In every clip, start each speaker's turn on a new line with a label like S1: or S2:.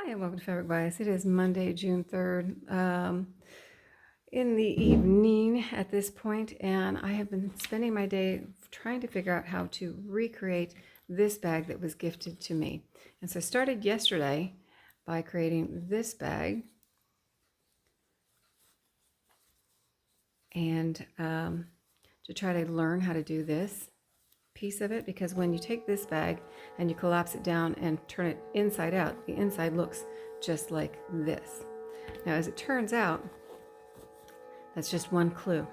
S1: Hi, and welcome to Fabric Bias. It is Monday, June 3rd, in the evening at this point, and I have been spending my day trying to figure out how to recreate this bag that was gifted to me. And so I started yesterday by creating this bag, and to try to learn how to do this piece of it, because when you take this bag and you collapse it down and turn it inside out, the inside looks just like this. Now, as it turns out, that's just one clue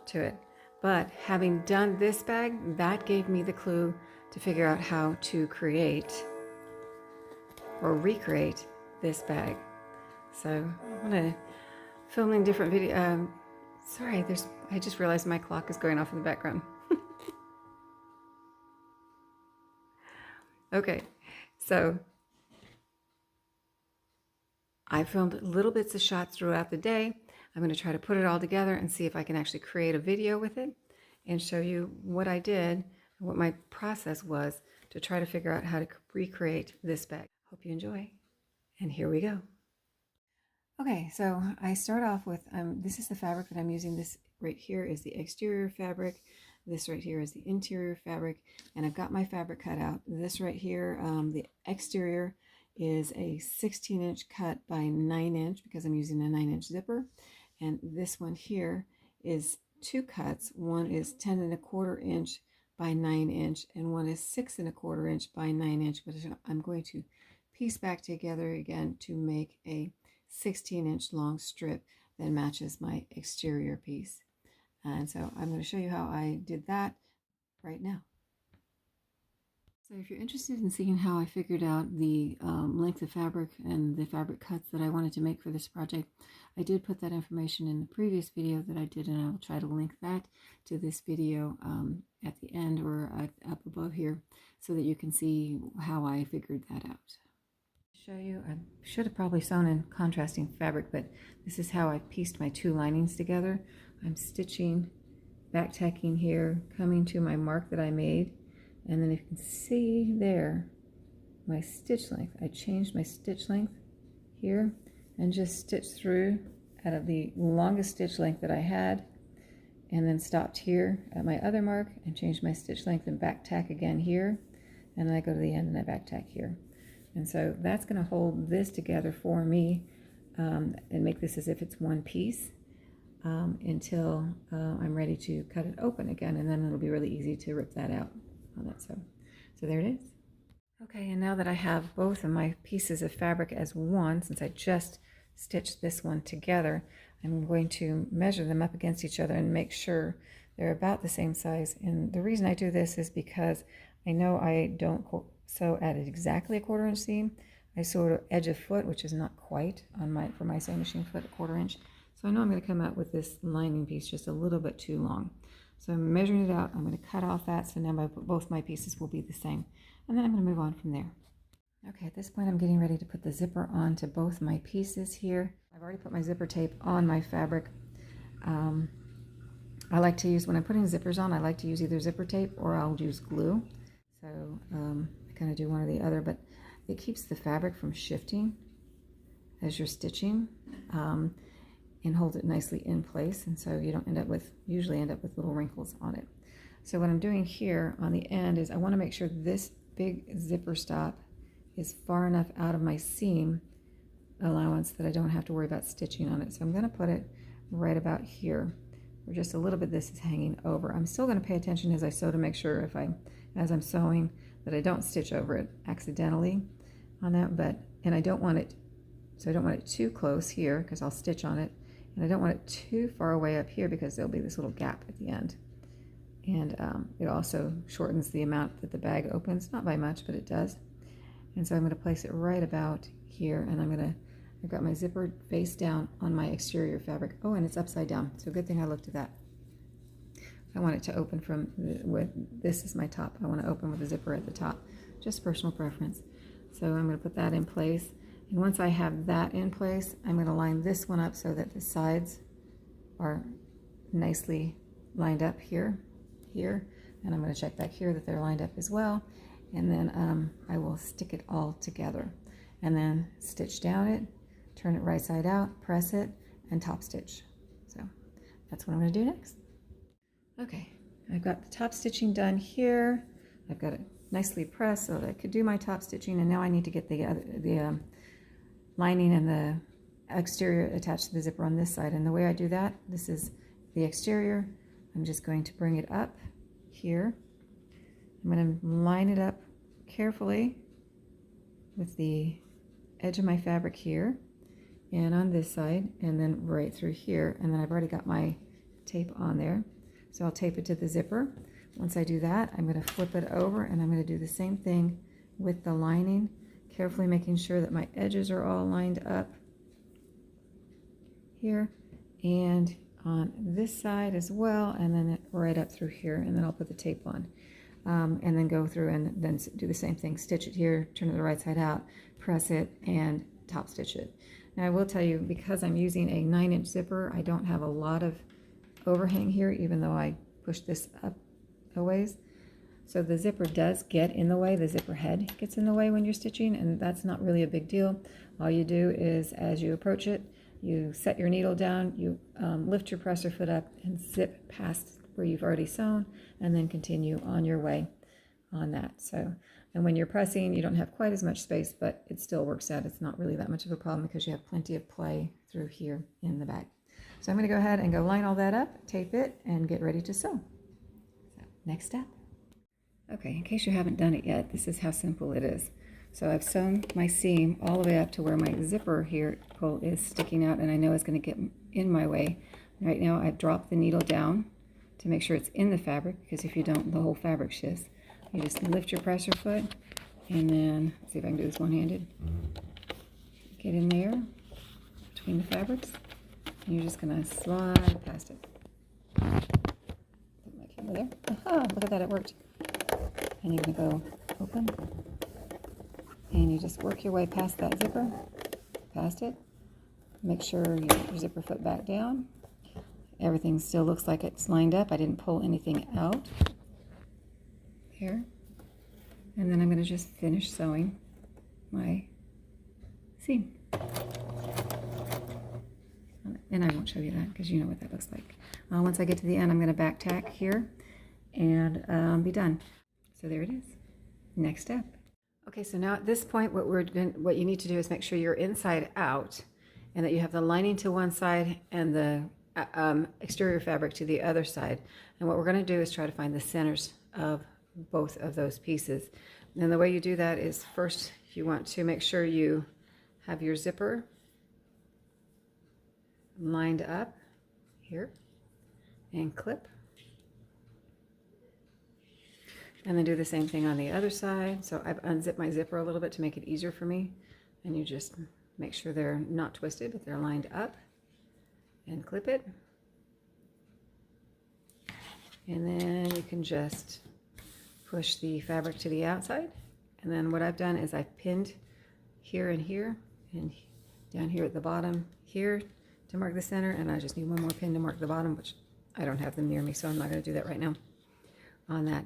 S1: to it. But having done this bag, that gave me the clue to figure out how to create or recreate this bag. So I'm going to filming different video. Sorry, I just realized my clock is going off in the background. Okay, so I filmed little bits of shots throughout the day. I'm going to try to put it all together and see if I can actually create a video with it and show you what I did, what my process was to try to figure out how to recreate this bag. Hope you enjoy, and here we go. Okay, so I start off with, this is the fabric that I'm using. This right here is the exterior fabric. This right here is the interior fabric, and I've got my fabric cut out. This right here, the exterior is a 16-inch cut by 9-inch because I'm using a 9-inch zipper. And this one here is two cuts. One is 10¼ inch by 9-inch, and one is 6¼ inch by 9-inch. But I'm going to piece back together again to make a 16-inch long strip that matches my exterior piece. And so I'm going to show you how I did that right now. So if you're interested in seeing how I figured out the length of fabric and the fabric cuts that I wanted to make for this project, I did put that information in the previous video that I did, and I will try to link that to this video at the end or up above here so that you can see how I figured that out. Show you, I should have probably sewn in contrasting fabric, but this is how I pieced my two linings together. I'm stitching, back tacking here, coming to my mark that I made, and then you can see there my stitch length. I changed my stitch length here and just stitched through out of the longest stitch length that I had, and then stopped here at my other mark and changed my stitch length and back tack again here, and then I go to the end and I back tack here. And so that's going to hold this together for me and make this as if it's one piece until I'm ready to cut it open again, and then it'll be really easy to rip that out on that. So there it is. Okay, and now that I have both of my pieces of fabric as one, since I just stitched this one together, I'm going to measure them up against each other and make sure they're about the same size. And the reason I do this is because I know I don't sew at exactly a 1/4 inch seam. I sew at edge of foot, which is not quite on for my sewing machine foot, 1/4 inch. So I know I'm going to come out with this lining piece just a little bit too long. So I'm measuring it out. I'm going to cut off that, so now both my pieces will be the same. And then I'm going to move on from there. Okay, at this point I'm getting ready to put the zipper on to both my pieces here. I've already put my zipper tape on my fabric. I like to use, when I'm putting zippers on, I like to use either zipper tape or I'll use glue. So I kind of do one or the other, but it keeps the fabric from shifting as you're stitching and holds it nicely in place, and so you don't usually end up with little wrinkles on it. So what I'm doing here on the end is I want to make sure this big zipper stop is far enough out of my seam allowance that I don't have to worry about stitching on it. So I'm going to put it right about here, where just a little bit this is hanging over. I'm still going to pay attention as I sew to make sure as I'm sewing that I don't stitch over it accidentally on that, and I don't want it too close here because I'll stitch on it, and I don't want it too far away up here because there'll be this little gap at the end. And it also shortens the amount that the bag opens, not by much, but it does. And so I'm going to place it right about here, and I've got my zipper face down on my exterior fabric. Oh, and it's upside down, so good thing I looked at that. I want it to open this is my top. I want to open with a zipper at the top, just personal preference. So I'm going to put that in place. And once I have that in place, I'm going to line this one up so that the sides are nicely lined up here, and I'm going to check back here that they're lined up as well. And then I will stick it all together. and then stitch down it, turn it right side out, press it, and top stitch. So that's what I'm going to do next. Okay, I've got the top stitching done here. I've got it nicely pressed so that I could do my top stitching, and now I need to get the lining and the exterior attached to the zipper on this side. And the way I do that, this is the exterior. I'm just going to bring it up here. I'm going to line it up carefully with the edge of my fabric here and on this side, and then right through here. And then I've already got my tape on there, so I'll tape it to the zipper. Once I do that, I'm going to flip it over, and I'm going to do the same thing with the lining, carefully making sure that my edges are all lined up here and on this side as well, and then right up through here, and then I'll put the tape on. And then go through and then do the same thing. Stitch it here, turn it the right side out, press it, and top stitch it. Now I will tell you, because I'm using a 9-inch zipper, I don't have a lot of overhang here, even though I push this up a ways. So the zipper does get in the way, the zipper head gets in the way when you're stitching, and that's not really a big deal. All you do is, as you approach it, you set your needle down, you lift your presser foot up and zip past where you've already sewn, and then continue on your way on that. So, and when you're pressing, you don't have quite as much space, but it still works out. It's not really that much of a problem because you have plenty of play through here in the bag. So I'm going to go ahead and go line all that up, tape it, and get ready to sew. So, next step. Okay, in case you haven't done it yet, this is how simple it is. So I've sewn my seam all the way up to where my zipper here pull is sticking out, and I know it's going to get in my way. Right now I've dropped the needle down to make sure it's in the fabric, because if you don't, the whole fabric shifts. You just lift your presser foot, and then, let's see if I can do this one-handed. Get in there between the fabrics, and you're just going to slide past it. Put my camera there. Aha, look at that, it worked. And you're going to go open, and you just work your way past that zipper, past it. Make sure you get your zipper foot back down. Everything still looks like it's lined up. I didn't pull anything out there. And then I'm going to just finish sewing my seam. And I won't show you that because you know what that looks like. Once I get to the end, I'm going to back tack here and be done. So there it is. Next step. Okay, so now at this point, what you need to do is make sure you're inside out, and that you have the lining to one side and the exterior fabric to the other side. And what we're going to do is try to find the centers of both of those pieces. And the way you do that is, first you want to make sure you have your zipper lined up here and clip, and then do the same thing on the other side. So I've unzipped my zipper a little bit to make it easier for me, and you just make sure they're not twisted, but they're lined up, and clip it. And then you can just push the fabric to the outside. And then what I've done is I've pinned here and here, and down here at the bottom here to mark the center, and I just need one more pin to mark the bottom, which I don't have them near me, so I'm not going to do that right now on that.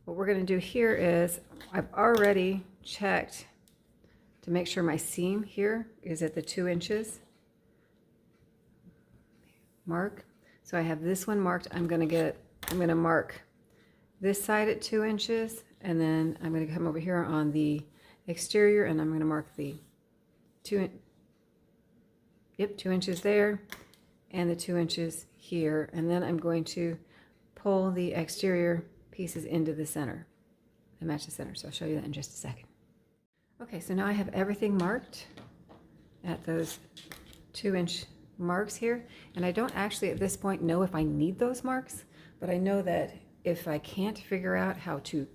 S1: What we're going to do here is, I've already checked to make sure my seam here is at the 2 inches mark. So I have this one marked. I'm going to mark this side at 2 inches, and then I'm going to come over here on the exterior, and I'm going to mark the 2 inches there and the 2 inches here, and then I'm going to pull the exterior pieces into the center and match the center. So I'll show you that in just a second. Okay, so now I have everything marked at those 2-inch marks here, and I don't actually at this point know if I need those marks, but I know that if I can't figure out how to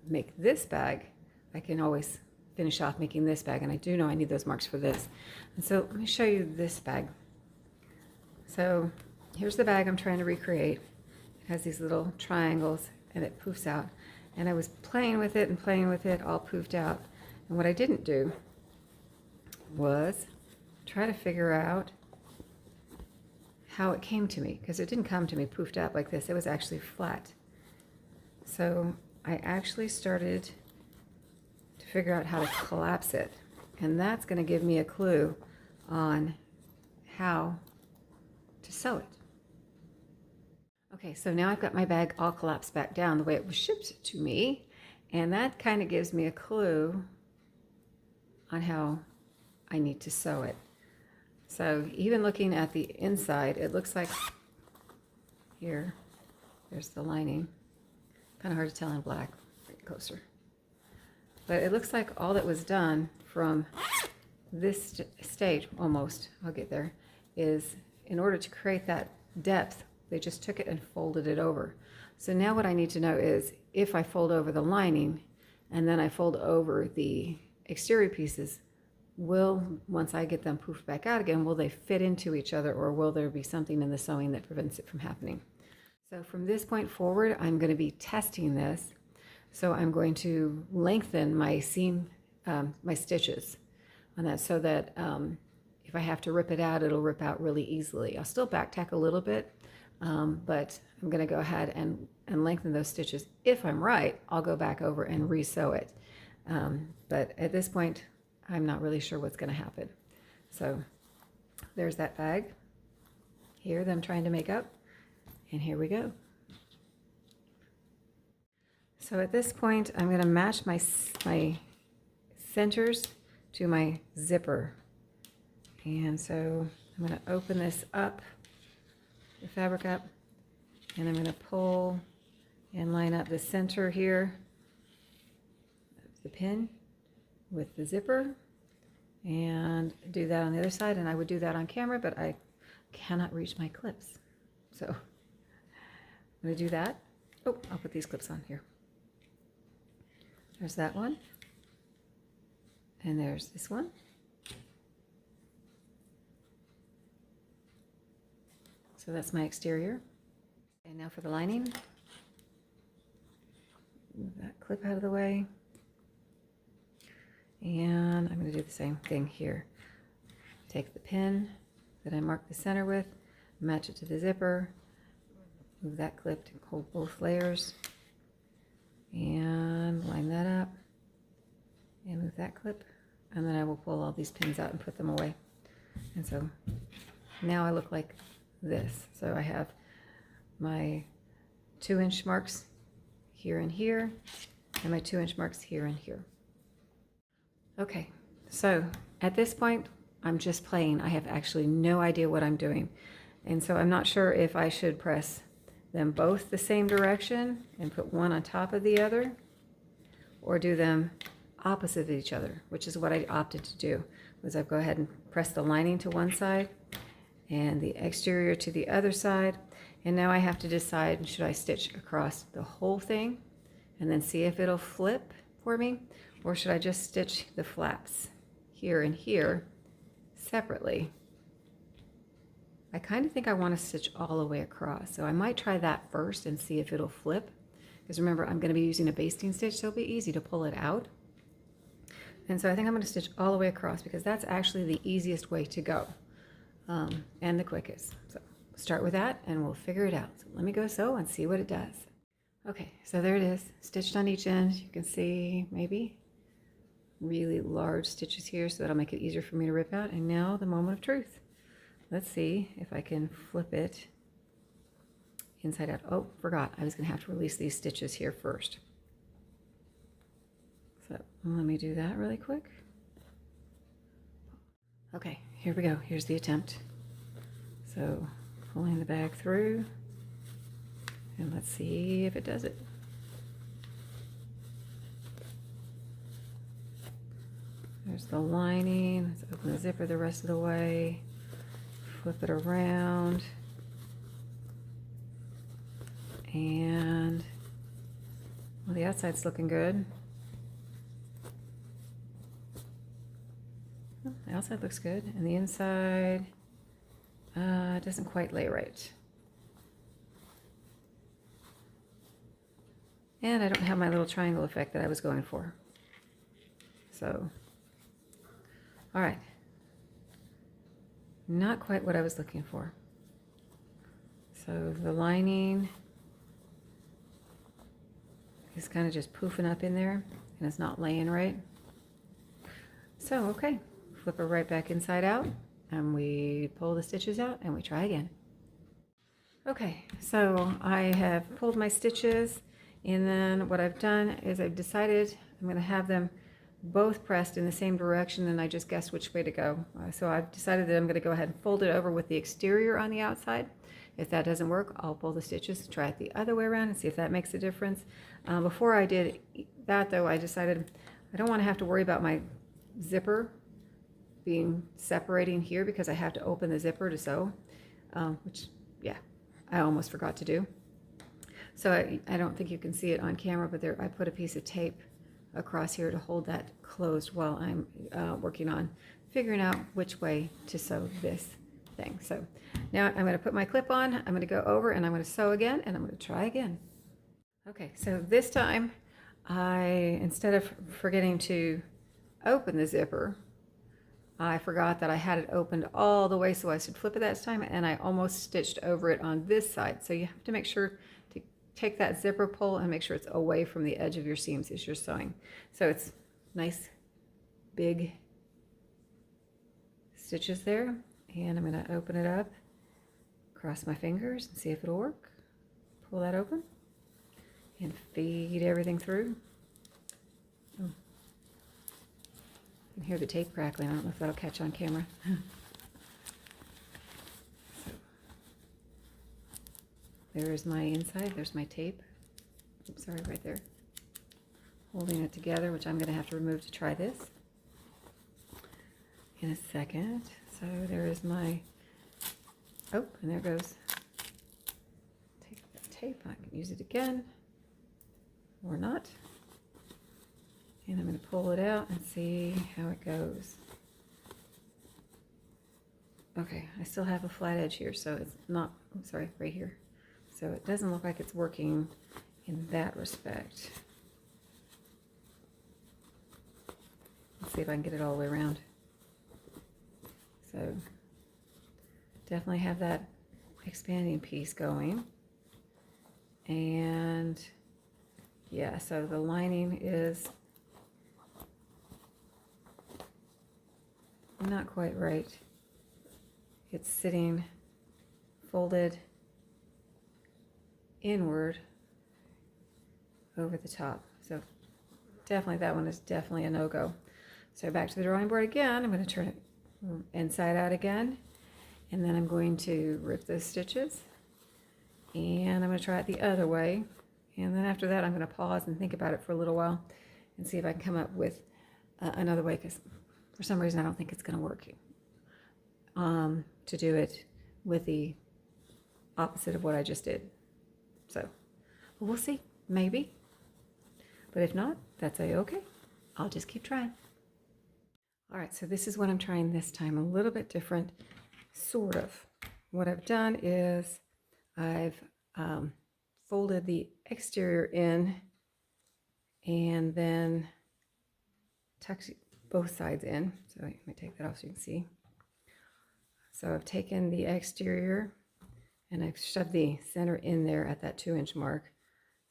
S1: make this bag, I can always finish off making this bag, and I do know I need those marks for this. And so let me show you this bag. So here's the bag I'm trying to recreate. It has these little triangles, and it poofs out, and I was playing with it and playing with it, all poofed out. And what I didn't do was try to figure out how it came to me, because it didn't come to me poofed out like this. It was actually flat. So I actually started to figure out how to collapse it. And that's going to give me a clue on how to sew it. Okay, so now I've got my bag all collapsed back down the way it was shipped to me. And that kind of gives me a clue on how I need to sew it. So even looking at the inside, it looks like here, there's the lining. Kind of hard to tell in black. Bring it closer. But it looks like all that was done from this stage, almost, I'll get there, is in order to create that depth, they just took it and folded it over. So now what I need to know is if I fold over the lining and then I fold over the exterior pieces, once I get them poofed back out again, will they fit into each other, or will there be something in the sewing that prevents it from happening? So from this point forward, I'm going to be testing this. So I'm going to lengthen my seam, my stitches on that, so that if I have to rip it out, it'll rip out really easily. I'll still back tack a little bit, but I'm going to go ahead and lengthen those stitches. If I'm right, I'll go back over and re-sew it. But at this point, I'm not really sure what's going to happen. So there's that bag here that I'm trying to make up. And here we go. So at this point, I'm going to match my centers to my zipper. And so I'm going to open this up, the fabric up, and I'm going to pull and line up the center here of the pin with the zipper, and do that on the other side. And I would do that on camera, but I cannot reach my clips. So I'm going to do that. Oh, I'll put these clips on here. There's that one. And there's this one. So that's my exterior. And now for the lining. Move that clip out of the way. And I'm going to do the same thing here. Take the pin that I marked the center with, match it to the zipper, move that clip to hold both layers, and line that up, and move that clip, and then I will pull all these pins out and put them away. And so now I look like this. So I have my 2-inch marks here and here, and my 2-inch marks here and here. Okay, so at this point, I'm just playing. I have actually no idea what I'm doing. And so I'm not sure if I should press them both the same direction and put one on top of the other, or do them opposite of each other, which is what I opted to do. Was I go ahead and press the lining to one side and the exterior to the other side. And now I have to decide, should I stitch across the whole thing and then see if it'll flip for me? Or should I just stitch the flaps here and here separately? I kind of think I want to stitch all the way across. So I might try that first and see if it'll flip. Because remember, I'm going to be using a basting stitch, so it'll be easy to pull it out. And so I think I'm going to stitch all the way across because that's actually the easiest way to go and the quickest. So start with that and we'll figure it out. So let me go sew and see what it does. Okay, so there it is, stitched on each end. You can see maybe really large stitches here, so that'll make it easier for me to rip out. And now the moment of truth. Let's see if I can flip it inside out. Oh, forgot, I was going to have to release these stitches here first. So let me do that really quick. Okay, here we go. Here's the attempt. So pulling the bag through, and let's see if it does it. There's the lining. Let's open the zipper the rest of the way. Flip it around. And well, the outside's looking good. Oh, the outside looks good, and the inside doesn't quite lay right. And I don't have my little triangle effect that I was going for. So, all right. Not quite what I was looking for. So the lining is kind of just poofing up in there, and it's not laying right. So, okay, flip her right back inside out, and we pull the stitches out, and we try again. Okay, so I have pulled my stitches, and then what I've done is I've decided I'm going to have them both pressed in the same direction, and I just guessed which way to go. So I've decided that I'm going to go ahead and fold it over with the exterior on the outside. If that doesn't work, I'll pull the stitches, try it the other way around, and see if that makes a difference. Before I did that, though, I decided I don't want to have to worry about my zipper being separating here because I have to open the zipper to sew, which, yeah, I almost forgot to do. So I don't think you can see it on camera, but there I put a piece of tape across here to hold that closed while I'm working on figuring out which way to sew this thing. So now I'm going to put my clip on, I'm going to go over and I'm going to sew again, and I'm going to try again. Okay, so this time instead of forgetting to open the zipper, I forgot that I had it opened all the way, so I should flip it that time, and I almost stitched over it on this side. So you have to make sure to take that zipper pull and make sure it's away from the edge of your seams as you're sewing. So it's nice big stitches there, and I'm going to open it up, cross my fingers and see if it'll work. Pull that open and feed everything through. Oh. You can hear the tape crackling. I don't know if that'll catch on camera. So, there's my inside. There's my tape. Oops, sorry, right there. Holding it together, which I'm going to have to remove to try this in a second. So there is my, oh, and there goes. Take that tape. I can use it again or not. And I'm going to pull it out and see how it goes. Okay, I still have a flat edge here, so it's not, I'm sorry, right here. So it doesn't look like it's working in that respect. Let's see if I can get it all the way around. So definitely have that expanding piece going. And yeah, so the lining is not quite right. It's sitting folded inward over the top. So definitely that one is definitely a no-go. So back to the drawing board again. I'm going to turn it inside out again, and then I'm going to rip those stitches, and I'm going to try it the other way, and then after that I'm going to pause and think about it for a little while and see if I can come up with another way, because for some reason I don't think it's going to work to do it with the opposite of what I just did. So we'll see, maybe, but if not, that's okay. I'll just keep trying. All right, so this is what I'm trying this time, a little bit different, sort of. What I've done is I've folded the exterior in and then tucked both sides in. So let me take that off so you can see. So I've taken the exterior and I've shoved the center in there at that 2-inch mark.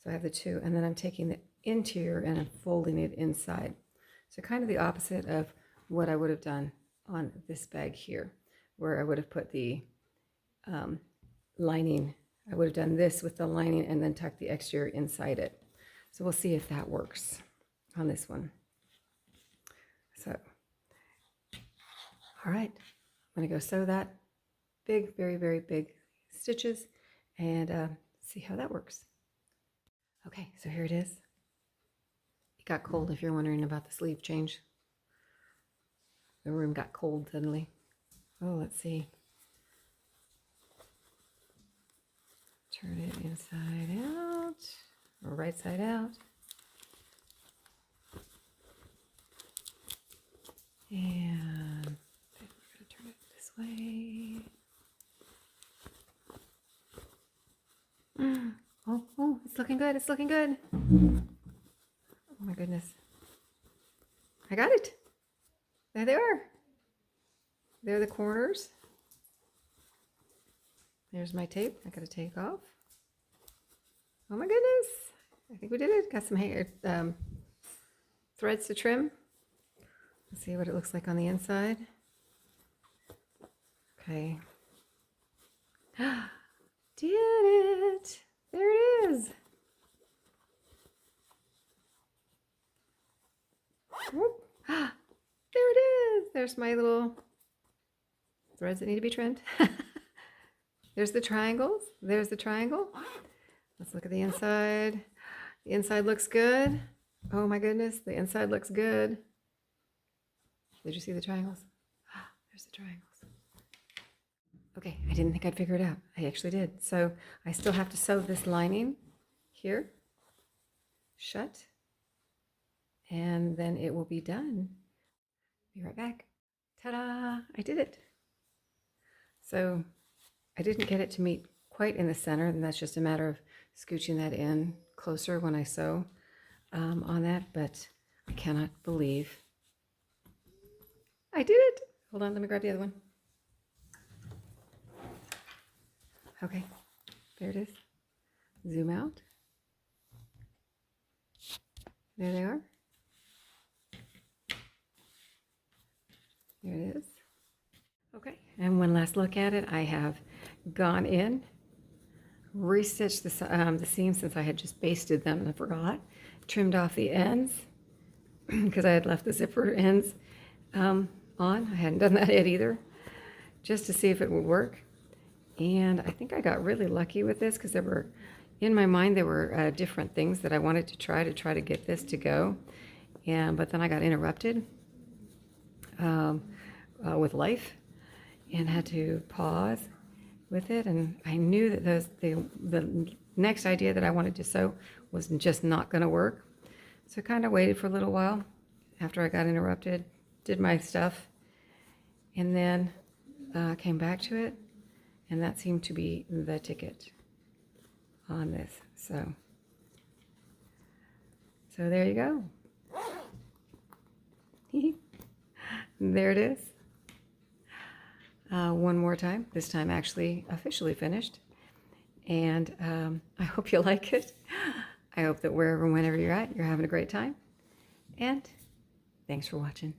S1: So I have the two, and then I'm taking the interior and I'm folding it inside. So kind of the opposite of what I would have done on this bag here, where I would have put the lining. I would have done this with the lining and then tucked the exterior inside it. So we'll see if that works on this one. So, all right, I'm going to go sew that big, very, very big stitches and see how that works. Okay, so here it is. It got cold if you're wondering about the sleeve change. The room got cold suddenly. Oh, let's see. Turn it inside out, or right side out. And we're going to turn it this way. Oh, it's looking good. It's looking good. Oh my goodness. I got it. There they are. There are the corners. There's my tape. I got to take off. Oh my goodness. I think we did it. Got some hair, threads to trim. Let's see what it looks like on the inside. Okay. Did it! There it is! Whoop. There it is! There's my little threads that need to be trimmed. There's the triangles. There's the triangle. Let's look at the inside. The inside looks good. Oh my goodness, the inside looks good. Did you see the triangles? There's the triangles. Okay, I didn't think I'd figure it out. I actually did. So I still have to sew this lining here shut, and then it will be done. Be right back. Ta-da! I did it. So I didn't get it to meet quite in the center, and that's just a matter of scooching that in closer when I sew on that, but I cannot believe I did it. Hold on, let me grab the other one. Okay, there it is. Zoom out. There they are. There it is. Okay, and one last look at it. I have gone in, restitched the seams since I had just basted them and I forgot. Trimmed off the ends because I had left the zipper ends on. I hadn't done that yet either, just to see if it would work. And I think I got really lucky with this because in my mind, there were different things that I wanted to try to get this to go. But then I got interrupted with life and had to pause with it. And I knew that the next idea that I wanted to sew was just not going to work. So I kind of waited for a little while after I got interrupted, did my stuff, and then came back to it. And that seemed to be the ticket on this. So there you go. There it is. One more time. This time actually officially finished. And I hope you like it. I hope that wherever and whenever you're at, you're having a great time. And thanks for watching.